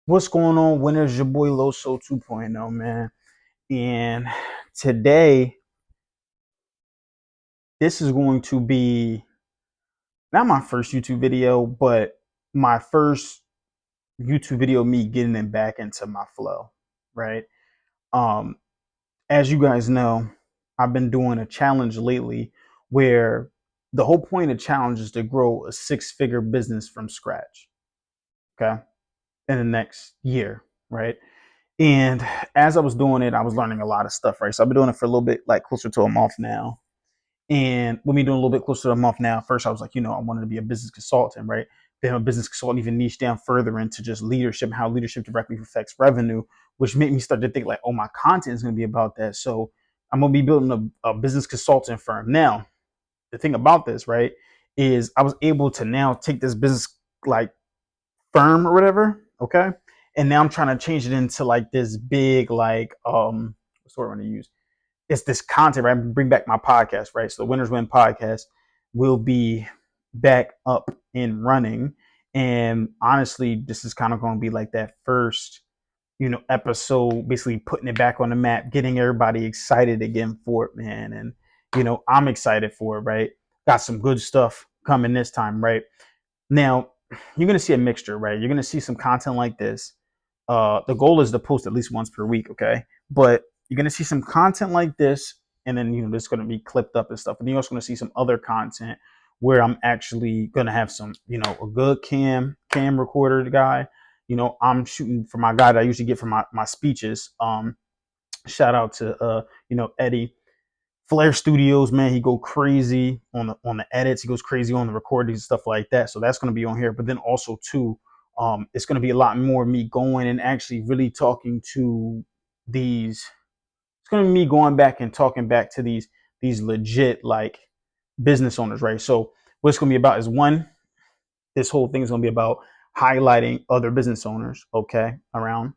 What's going on, winners? Your boy Loso 2.0, man. And today, this is going to be not my first YouTube video, but my first YouTube video, me getting it back into my flow, right? Um, as you guys know, I've been doing a challenge lately where the whole point of the challenge is to grow a six-figure business from scratch, okay, in the next year, right? And as I was doing it, I was learning a lot of stuff, right? So I've been doing it for a little bit, like closer to a month now. And with me doing a little bit closer to a month now, first I was like, I wanted to be a business consultant, right? Then a business consultant even niche down further into just leadership, how leadership directly affects revenue, which made me start to think like, oh, my content is going to be about that. So I'm going to be building a business consulting firm. Now, the thing about this, right, is I was able to now take this business like firm or whatever, okay? And now I'm trying to change it into like this big like what's the word I'm gonna use? It's this content, right? Bring back my podcast, right? So the Winners Win podcast will be back up and running. And honestly, this is kind of going to be like that first, episode, basically putting it back on the map, getting everybody excited again for it, man. And I'm excited for it, right? Got some good stuff coming this time, right? Now, you're gonna see a mixture, right? You're gonna see some content like this. The goal is to post at least once per week, okay? But you're gonna see some content like this, and then this gonna be clipped up and stuff. And you're also gonna see some other content where I'm actually gonna have some, a good cam recorder guy. I'm shooting for my guy that I usually get for my speeches. Shout out to Eddie Flair Studios, man, he go crazy on the edits. He goes crazy on the recordings and stuff like that. So that's going to be on here. But then also too, it's going to be a lot more of me going and actually really talking to these. It's going to be me going back and talking back to these legit like business owners, right? So what it's going to be about is one, this whole thing is going to be about highlighting other business owners, okay, around.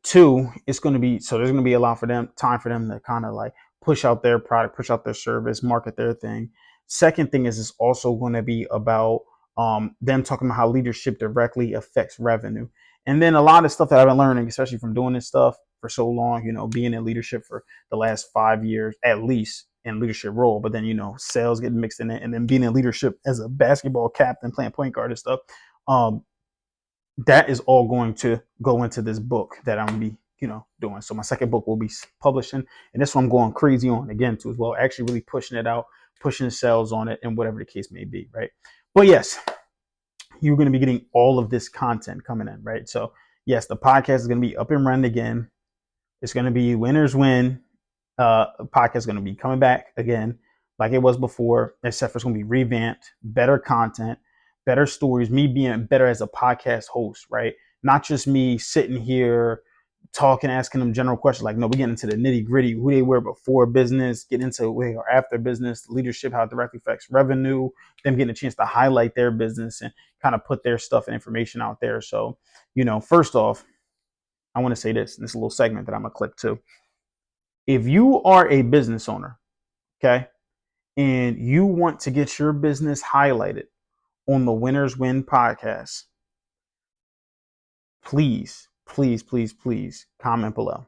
Two, it's going to be so there's going to be a lot for them time for them to kind of like push out their product, push out their service, market their thing. Second thing is it's also going to be about them talking about how leadership directly affects revenue. And then a lot of stuff that I've been learning, especially from doing this stuff for so long, being in leadership for the last 5 years at least in leadership role, but then sales getting mixed in it, and then being in leadership as a basketball captain, playing point guard and stuff. Um, that is all going to go into this book that I'm gonna be, doing. So my second book will be publishing, and this one I'm going crazy on again too as well. Actually, really pushing it out, pushing sales on it, and whatever the case may be, right? But yes, you're going to be getting all of this content coming in, right? So yes, the podcast is going to be up and running again. It's going to be Winners Win. Podcast is going to be coming back again, like it was before, except for it's going to be revamped, better content, better stories, me being better as a podcast host, right? Not just me sitting here talking, asking them general questions. Like, no, we get into the nitty gritty, who they were before business, get into who they are after business, leadership, how it directly affects revenue, them getting a chance to highlight their business and kind of put their stuff and information out there. So, first off, I want to say this little segment that I'm going to clip too. If you are a business owner, okay, and you want to get your business highlighted on the Winners Win podcast, please, please, please, please comment below.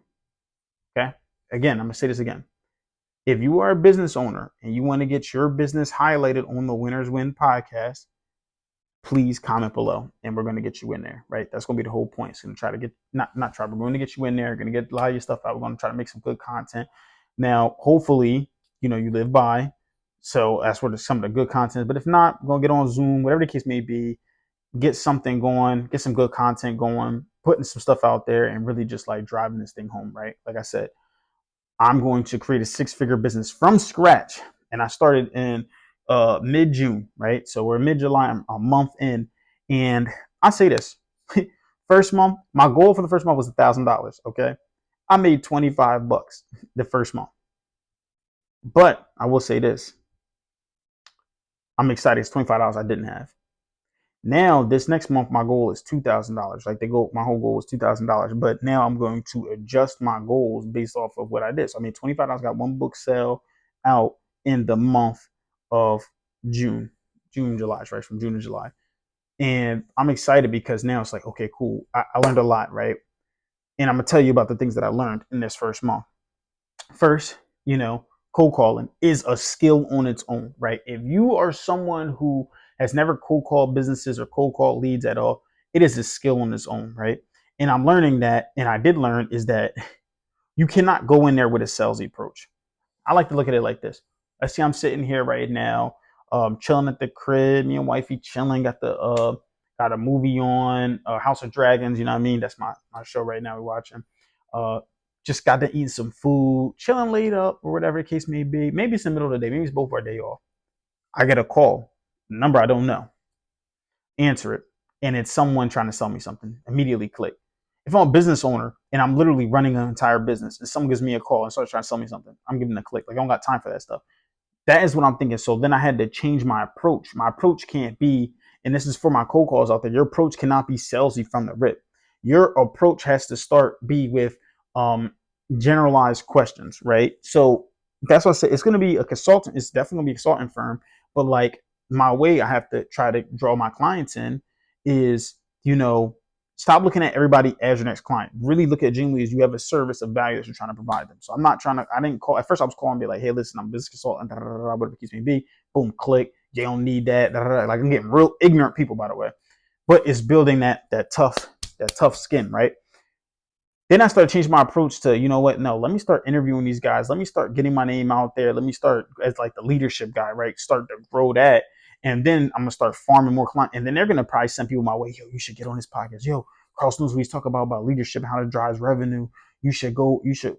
Okay. Again, I'm going to say this again. If you are a business owner and you want to get your business highlighted on the Winners Win podcast, please comment below and we're going to get you in there, right? That's going to be the whole point. It's going to try to get, not try, we're going to get you in there, we're going to get a lot of your stuff out. We're going to try to make some good content. Now, hopefully, you live by. So that's where some of the good content is. But if not, we're going to get on Zoom, whatever the case may be, get something going, get some good content going, putting some stuff out there and really just like driving this thing home, right? Like I said, I'm going to create a six-figure business from scratch. And I started in mid-June, right? So we're mid-July, I'm a month in. And I say this, first month, my goal for the first month was $1,000, okay? I made 25 bucks the first month. But I will say this, I'm excited. It's $25 I didn't have. Now, this next month, my goal is $2,000. Like my whole goal was $2,000. But now I'm going to adjust my goals based off of what I did. So I mean, $25 got one book sale out in the month of June, July, right? From June to July. And I'm excited because now it's like, okay, cool. I learned a lot, right? And I'm gonna tell you about the things that I learned in this first month. First, cold calling is a skill on its own, right? If you are someone who has never cold called businesses or cold called leads at all, it is a skill on its own, right? And I'm learning that, and I did learn is that you cannot go in there with a salesy approach. I like to look at it like this. I see I'm sitting here right now, chilling at the crib, me and wifey chilling, got a movie on, House of Dragons, you know what I mean? That's my show right now we're watching. Uh just got to eat some food, chilling laid up, or whatever the case may be. Maybe it's the middle of the day, maybe it's both our day off. I get a call, number I don't know, answer it, and it's someone trying to sell me something. Immediately click. If I'm a business owner and I'm literally running an entire business and someone gives me a call and starts trying to sell me something, I'm giving a click. Like I don't got time for that stuff. That is what I'm thinking. So then I had to change my approach. My approach can't be, and this is for my cold calls out there, your approach cannot be salesy from the rip. Your approach has to start be with generalized questions, right? So that's what I say. It's going to be a consultant. It's definitely going to be a consulting firm. But like my way I have to try to draw my clients in is, stop looking at everybody as your next client. Really look at genuinely as you have a service of value that you're trying to provide them. So I'm not trying to, I didn't call, at first I was calling and be like, hey, listen, I'm a business consultant, whatever the case may be. Boom, click. You don't need that. Like I'm getting real ignorant people, by the way. But it's building that tough skin, right? Then I started changing my approach to, you know what? No, let me start interviewing these guys. Let me start getting my name out there. Let me start as like the leadership guy, right? Start to grow that. And then I'm gonna start farming more clients. And then they're gonna probably send people my way. Yo, you should get on this podcast. Yo, Carl Snooze, we talk about leadership and how it drives revenue. You should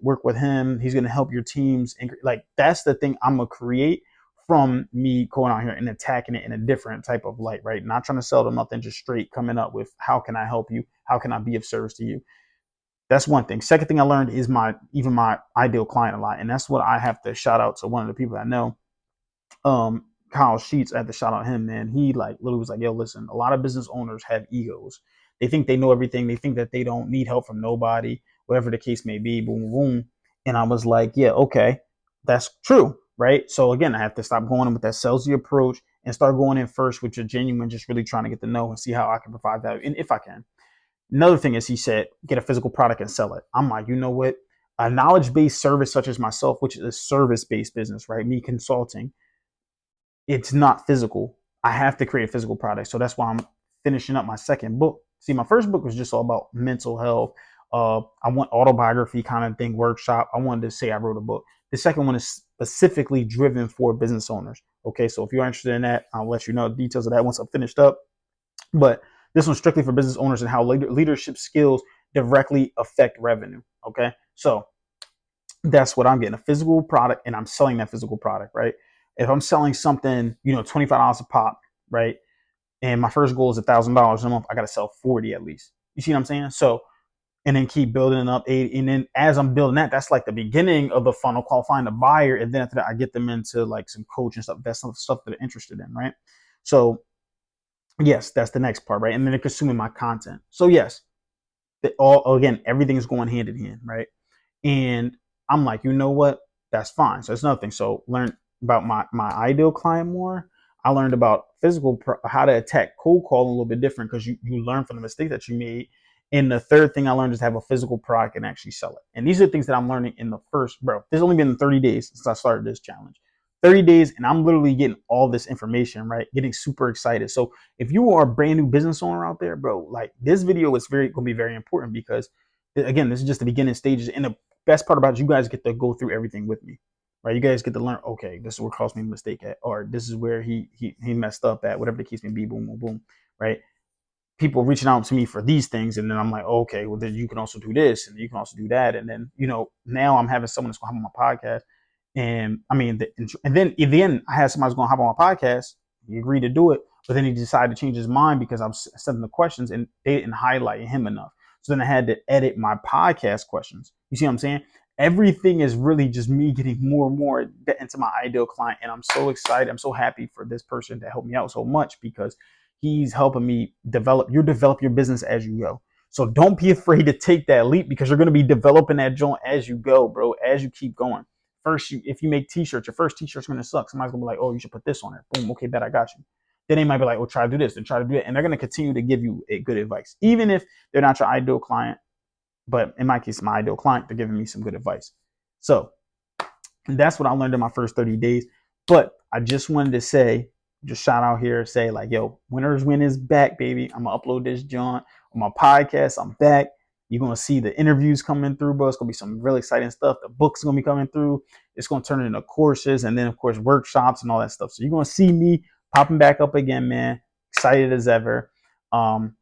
work with him. He's gonna help your teams. And like that's the thing I'm gonna create from me going out here and attacking it in a different type of light, right? Not trying to sell them nothing, just straight coming up with how can I help you? How can I be of service to you? That's one thing. Second thing I learned is my ideal client a lot. And that's what I have to shout out to one of the people I know. Kyle Sheets, I had to shout out him, man. He like literally was like, yo, listen, a lot of business owners have egos. They think they know everything. They think that they don't need help from nobody, whatever the case may be, boom, boom. And I was like, yeah, okay, that's true. Right. So again, I have to stop going in with that salesy approach and start going in first with your genuine, just really trying to get to know and see how I can provide value. And if I can. Another thing is he said, get a physical product and sell it. I'm like, you know what? A knowledge-based service such as myself, which is a service-based business, right? Me consulting, it's not physical. I have to create a physical product. So that's why I'm finishing up my second book. See, my first book was just all about mental health. I want autobiography kind of thing, workshop. I wanted to say I wrote a book. The second one is specifically driven for business owners. Okay, so if you're interested in that, I'll let you know the details of that once I'm finished up. But this one's strictly for business owners and how leadership skills directly affect revenue. Okay. So that's what I'm getting, a physical product, and I'm selling that physical product, right? If I'm selling something, $25 a pop, right? And my first goal is $1,000 a month, I got to sell 40 at least. You see what I'm saying? So, and then keep building it up. And then as I'm building that, that's like the beginning of the funnel, qualifying the buyer. And then after that, I get them into like some coaching stuff. That's some stuff that they're interested in, right? So yes, that's the next part, right? And then they're consuming my content. So yes, again, everything's going hand in hand, right? And I'm like, you know what? That's fine. So it's nothing. So learn about my ideal client more. I learned about how to attack cold calling a little bit different because you learn from the mistake that you made. And the third thing I learned is to have a physical product and actually sell it. And these are things that I'm learning in the first, bro. There's only been 30 days since I started this challenge. 30 days, and I'm literally getting all this information, right? Getting super excited. So if you are a brand new business owner out there, bro, like this video is going to be very important because, again, this is just the beginning stages. And the best part about it, you guys get to go through everything with me, right? You guys get to learn, okay, this is where caused me a mistake at, or this is where he messed up at, whatever the case may be, boom, boom, boom, right? People reaching out to me for these things, and then I'm like, okay, well then you can also do this, and you can also do that, and then now I'm having someone that's gonna hop on my podcast, and I mean, and then in the end, I had somebody who's gonna hop on my podcast. He agreed to do it, but then he decided to change his mind because I'm sending the questions and they didn't highlight him enough. So then I had to edit my podcast questions. You see what I'm saying? Everything is really just me getting more and more into my ideal client, and I'm so excited. I'm so happy for this person to help me out so much because he's helping me develop your business as you go. So don't be afraid to take that leap because you're going to be developing that joint as you go, bro, as you keep going. First, if you make t-shirts, your first t-shirt's going to suck. Somebody's going to be like, oh, you should put this on it. Boom. Okay, bet I got you. then they might be like, well, try to do this and try to do it. And they're going to continue to give you a good advice, even if they're not your ideal client. But in my case, my ideal client, they're giving me some good advice. So that's what I learned in my first 30 days. But I just wanted to say, just shout out here, say like, yo, Winners Win is back, baby. I'm going to upload this joint on my podcast. I'm back. You're going to see the interviews coming through, bro. It's going to be some really exciting stuff. The book's going to be coming through. It's going to turn into courses and then, of course, workshops and all that stuff. So you're going to see me popping back up again, man. Excited as ever.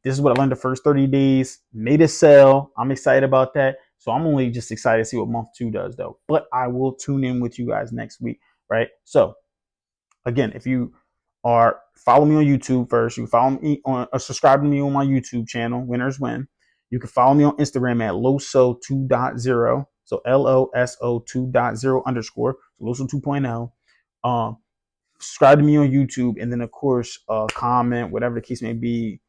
This is what I learned the first 30 days. Made a sale. I'm excited about that. So I'm only just excited to see what month 2 does, though. But I will tune in with you guys next week, right? So, again, if you are follow me on YouTube first, you follow me on subscribe to me on my YouTube channel, Winners Win. You can follow me on Instagram at Loso 2.0. So LOSO 2.0 underscore. So Loso 2.0. Subscribe to me on YouTube, and then of course, comment, whatever the case may be.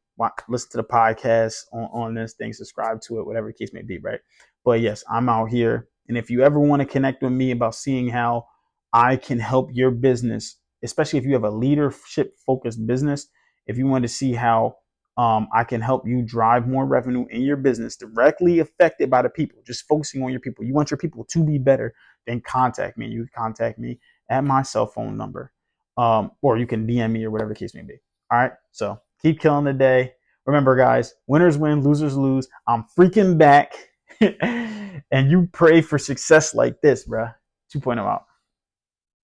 Listen to the podcast on this thing, subscribe to it, whatever the case may be, right? But yes, I'm out here. And if you ever want to connect with me about seeing how I can help your business, especially if you have a leadership focused business, if you want to see how I can help you drive more revenue in your business directly affected by the people, just focusing on your people. You want your people to be better, then contact me. You can contact me at my cell phone number. Or you can DM me or whatever the case may be. All right. So keep killing the day. Remember, guys, winners win, losers lose. I'm freaking back. And you pray for success like this, bruh. 2.0 out.